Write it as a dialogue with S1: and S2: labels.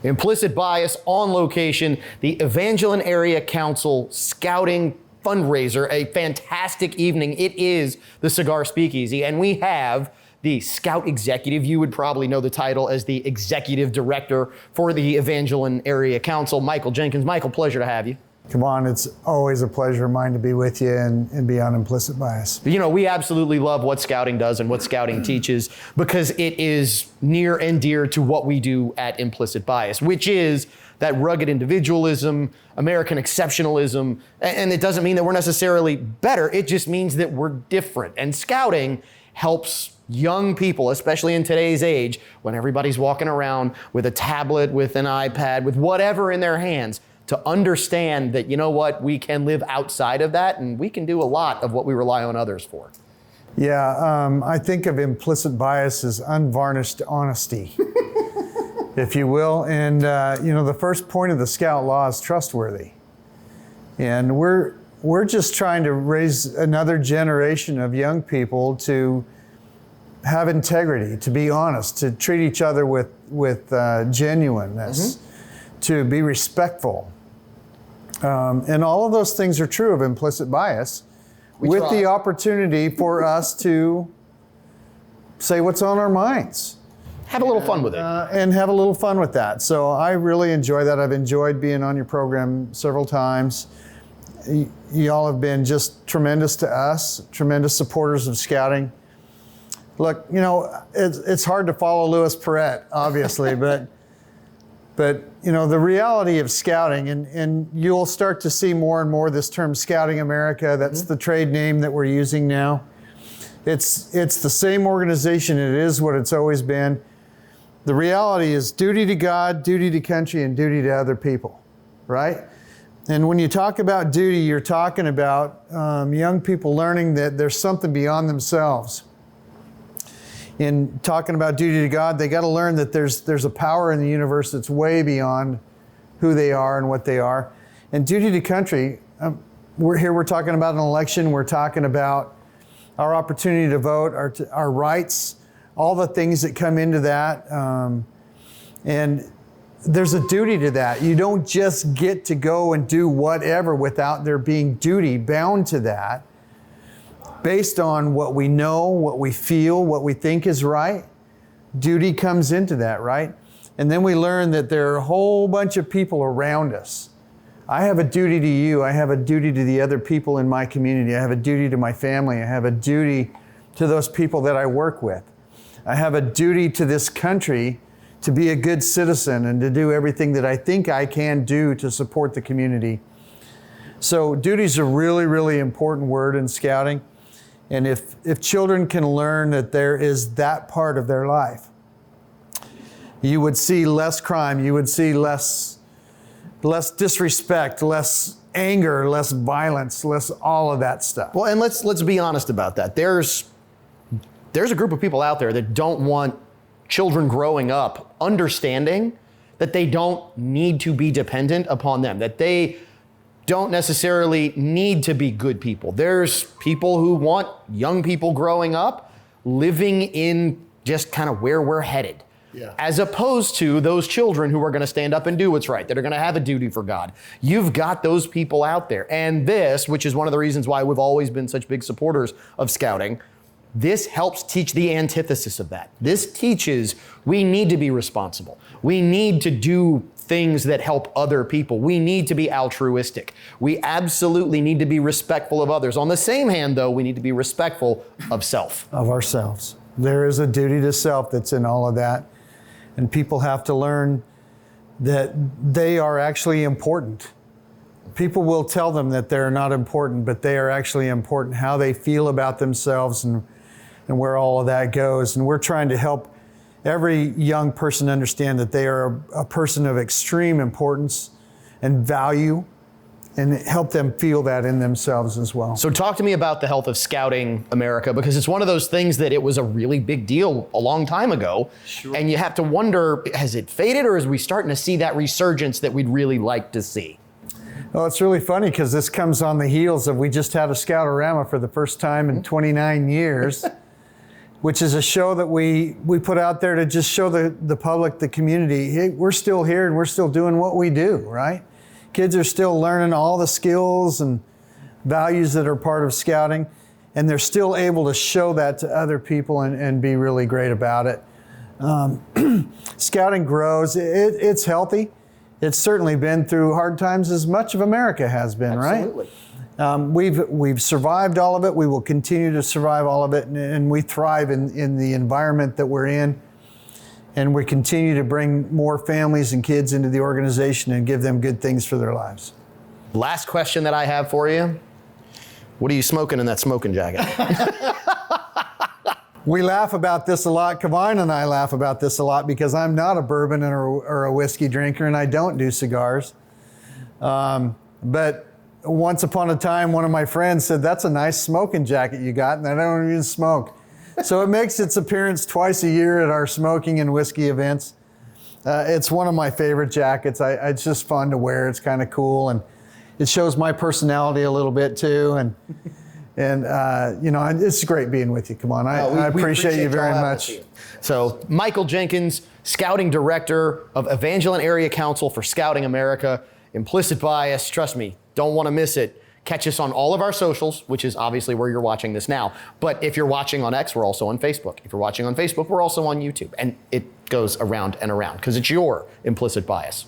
S1: Implicit Bias on location, the Evangeline Area Council Scouting fundraiser, a fantastic evening. It is the Cigar Speakeasy, and we have the Scout Executive. You would probably know the title as the Executive Director for the Evangeline Area Council, Michael Jenkins. Michael, pleasure to have you.
S2: Come on, it's always a pleasure of mine to be with you and be on Implicit Bias.
S1: You know, we absolutely love what Scouting does and what Scouting teaches because it is near and dear to what we do at Implicit Bias, which is that rugged individualism, American exceptionalism, and it doesn't mean that we're necessarily better, it just means that we're different. And Scouting helps young people, especially in today's age, when everybody's walking around with a tablet, with an iPad, with whatever in their hands, to understand that, you know what, we can live outside of that and we can do a lot of what we rely on others for.
S2: Yeah, I think of Implicit Bias as unvarnished honesty, if you will. And, you know, the first point of the Scout Law is trustworthy. And we're just trying to raise another generation of young people to have integrity, to be honest, to treat each other with genuineness, to be respectful. And all of those things are true of Implicit Bias, with the opportunity for us to say what's on our minds.
S1: Have a little fun with it.
S2: And have a little fun with that. So I really enjoy that. I've enjoyed being on your program several times. Y'all have been just tremendous to us, tremendous supporters of Scouting. Look, you know, it's hard to follow Louis Perret, obviously, but you know, the reality of Scouting, and you'll start to see more and more this term Scouting America, that's the trade name that we're using now. It's the same organization, it is what it's always been. The reality is duty to God, duty to country, and duty to other people, right? And when you talk about duty, you're talking about young people learning that there's something beyond themselves. In talking about duty to God, they got to learn that there's a power in the universe that's way beyond who they are and what they are. And duty to country, we're talking about an election, we're talking about our opportunity to vote, our rights, all the things that come into that. And there's a duty to that. You don't just get to go and do whatever without there being duty bound to that, based on what we know, what we feel, what we think is right. Duty comes into that, right? And then we learn that there are a whole bunch of people around us. I have a duty to you. I have a duty to the other people in my community. I have a duty to my family. I have a duty to those people that I work with. I have a duty to this country to be a good citizen and to do everything that I think I can do to support the community. So duty is a really, really important word in Scouting. And if children can learn that there is that part of their life, you would see less crime, you would see less disrespect, less anger, less violence, less all of that stuff.
S1: Well, and let's be honest about that. There's a group of people out there that don't want children growing up understanding that they don't need to be dependent upon them, that they don't necessarily need to be good people. There's people who want young people growing up living in just kind of where we're headed. Yeah. As opposed to those children who are going to stand up and do what's right, that are going to have a duty for God. You've got those people out there. And this, which is one of the reasons why we've always been such big supporters of Scouting, this helps teach the antithesis of that. This teaches we need to be responsible. We need to do things that help other people. We need to be altruistic. We absolutely need to be respectful of others. On the same hand, though, we need to be respectful of self.
S2: Of ourselves. There is a duty to self that's in all of that. And people have to learn that they are actually important. People will tell them that they're not important, but they are actually important, how they feel about themselves and where all of that goes. And we're trying to help every young person understand that they are a person of extreme importance and value, and help them feel that in themselves as well.
S1: So talk to me about the health of Scouting America, because it's one of those things that it was a really big deal a long time ago. Sure. And you have to wonder, has it faded, or is we starting to see that resurgence that we'd really like to see?
S2: Well, it's really funny because this comes on the heels of we just had a Scoutorama for the first time in 29 years. which is a show that we put out there to just show the public, the community, hey, we're still here and we're still doing what we do, right? Kids are still learning all the skills and values that are part of scouting, and they're still able to show that to other people and be really great about it. Scouting grows. It's healthy. It's certainly been through hard times, as much of America has been,
S1: Absolutely.
S2: right? We've survived all of it. We will continue to survive all of it, and we thrive in the environment that we're in. And we continue to bring more families and kids into the organization and give them good things for their lives.
S1: Last question that I have for you. What are you smoking in that smoking jacket?
S2: We laugh about this a lot. Kavine and I laugh about this a lot because I'm not a bourbon or a whiskey drinker, and I don't do cigars. But once upon a time, one of my friends said, "That's a nice smoking jacket you got," and I don't even smoke. So it makes its appearance twice a year at our smoking and whiskey events. It's one of my favorite jackets. It's just fun to wear. It's kind of cool, and it shows my personality a little bit too. And it's great being with you. Come on, I appreciate you very much.
S1: So, Michael Jenkins, Scouting Director of Evangeline Area Council for Scouting America. Implicit Bias, trust me, don't want to miss it. Catch us on all of our socials, which is obviously where you're watching this now. But if you're watching on X, we're also on Facebook. If you're watching on Facebook, we're also on YouTube. And it goes around and around because it's your implicit bias.